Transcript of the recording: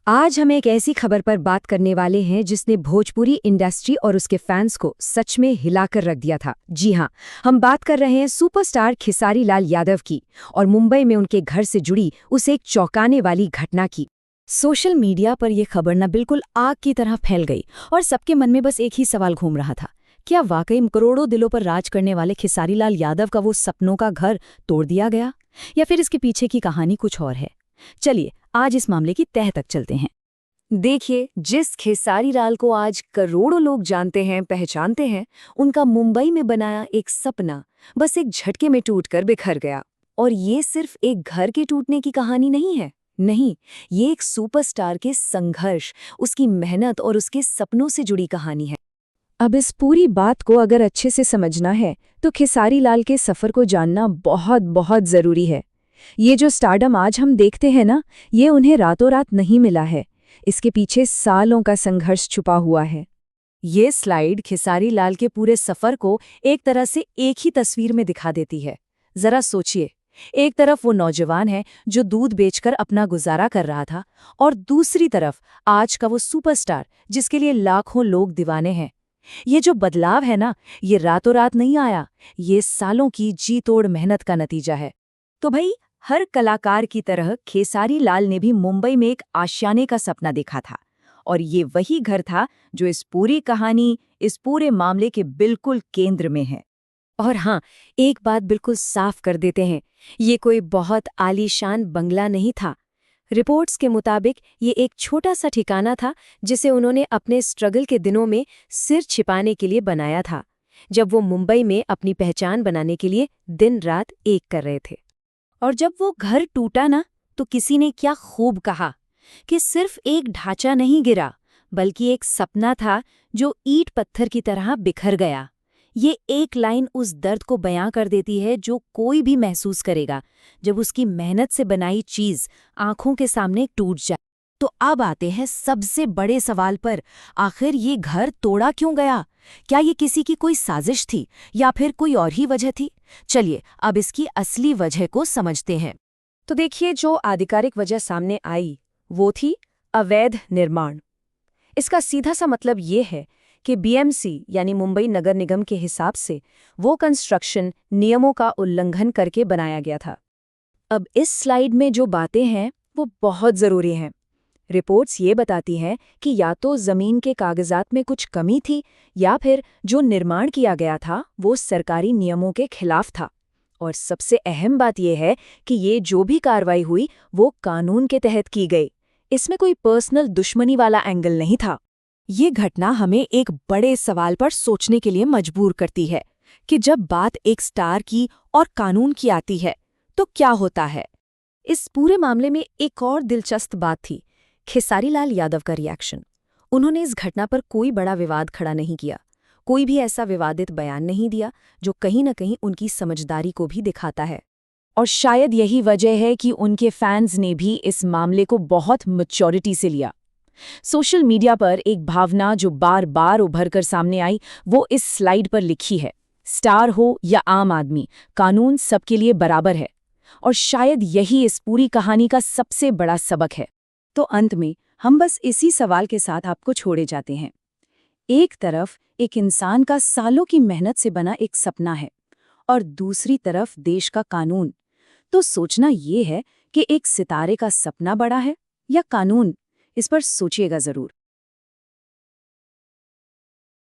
आज हम एक ऐसी खबर पर बात करने वाले हैं जिसने भोजपुरी इंडस्ट्री और उसके फैंस को सच में हिलाकर रख दिया था। जी हाँ, हम बात कर रहे हैं सुपरस्टार खेसारी लाल यादव की और मुंबई में उनके घर से जुड़ी उस एक चौंकाने वाली घटना की। सोशल मीडिया पर यह खबर न बिल्कुल आग की तरह फैल गई और सबके मन में बस एक ही सवाल घूम रहा था। क्या वाकई करोड़ों दिलों पर राज करने वाले खेसारी लाल यादव का वो सपनों का घर तोड़ दिया गया, या फिर इसके पीछे की कहानी कुछ और है? चलिए आज इस मामले की तह तक चलते हैं। देखिए, जिस खेसारी लाल को आज करोड़ों लोग जानते हैं, पहचानते हैं, उनका मुंबई में बनाया एक सपना बस एक झटके में टूटकर बिखर गया। और ये सिर्फ एक घर के टूटने की कहानी नहीं है। नहीं, ये एक सुपरस्टार के संघर्ष, उसकी मेहनत और उसके सपनों से जुड़ी कहानी है। अब इस पूरी बात को अगर अच्छे से समझना है तो खेसारी लाल के सफ़र को जानना बहुत बहुत ज़रूरी है। ये जो स्टारडम आज हम देखते हैं ना, ये उन्हें रातों रात नहीं मिला है। इसके पीछे सालों का संघर्ष छुपा हुआ है। ये स्लाइड खेसारी लाल के पूरे सफ़र को एक तरह से एक ही तस्वीर में दिखा देती है। ज़रा सोचिए, एक तरफ वो नौजवान है जो दूध बेचकर अपना गुजारा कर रहा था, और दूसरी तरफ आज का वो सुपरस्टार जिसके लिए लाखों लोग दीवाने हैं। ये जो बदलाव है ना, ये रातों रात नहीं आया, ये सालों की जी तोड़ मेहनत का नतीजा है। तो भाई, हर कलाकार की तरह खेसारी लाल ने भी मुंबई में एक आशियाने का सपना देखा था, और ये वही घर था जो इस पूरी कहानी, इस पूरे मामले के बिल्कुल केंद्र में है। और हाँ, एक बात बिल्कुल साफ कर देते हैं, ये कोई बहुत आलीशान बंगला नहीं था। रिपोर्ट्स के मुताबिक ये एक छोटा सा ठिकाना था जिसे उन्होंने अपने स्ट्रगल के दिनों में सिर छिपाने के लिए बनाया था, जब वो मुंबई में अपनी पहचान बनाने के लिए दिन रात एक कर रहे थे। और जब वो घर टूटा ना, तो किसी ने क्या खूब कहा कि सिर्फ एक ढांचा नहीं गिरा, बल्कि एक सपना था जो ईंट पत्थर की तरह बिखर गया। ये एक लाइन उस दर्द को बयां कर देती है जो कोई भी महसूस करेगा जब उसकी मेहनत से बनाई चीज आंखों के सामने टूट जाए। तो अब आते हैं सबसे बड़े सवाल पर, आखिर ये घर तोड़ा क्यों गया? क्या ये किसी की कोई साजिश थी या फिर कोई और ही वजह थी? चलिए अब इसकी असली वजह को समझते हैं। तो देखिए, जो आधिकारिक वजह सामने आई वो थी अवैध निर्माण। इसका सीधा सा मतलब ये है कि बीएमसी यानी मुंबई नगर निगम के हिसाब से वो कंस्ट्रक्शन नियमों का उल्लंघन करके बनाया गया था। अब इस स्लाइड में जो बातें हैं वो बहुत ज़रूरी हैं। रिपोर्ट्स ये बताती हैं कि या तो ज़मीन के कागजात में कुछ कमी थी, या फिर जो निर्माण किया गया था वो सरकारी नियमों के खिलाफ था। और सबसे अहम बात यह है कि ये जो भी कार्रवाई हुई वो कानून के तहत की गई। इसमें कोई पर्सनल दुश्मनी वाला एंगल नहीं था। ये घटना हमें एक बड़े सवाल पर सोचने के लिए मजबूर करती है कि जब बात एक स्टार की और कानून की आती है तो क्या होता है। इस पूरे मामले में एक और दिलचस्प बात थी खेसारी लाल यादव का रिएक्शन। उन्होंने इस घटना पर कोई बड़ा विवाद खड़ा नहीं किया, कोई भी ऐसा विवादित बयान नहीं दिया जो कहीं न कहीं उनकी समझदारी को भी दिखाता है। और शायद यही वजह है कि उनके फैंस ने भी इस मामले को बहुत मैच्योरिटी से लिया। सोशल मीडिया पर एक भावना जो बार बार उभर कर सामने आई वो इस स्लाइड पर लिखी है, स्टार हो या आम आदमी, कानून सबके लिए बराबर है। और शायद यही इस पूरी कहानी का सबसे बड़ा सबक है। तो अंत में हम बस इसी सवाल के साथ आपको छोड़े जाते हैं। एक तरफ एक इंसान का सालों की मेहनत से बना एक सपना है, और दूसरी तरफ देश का कानून। तो सोचना ये है कि एक सितारे का सपना बड़ा है या कानून? इस पर सोचिएगा ज़रूर।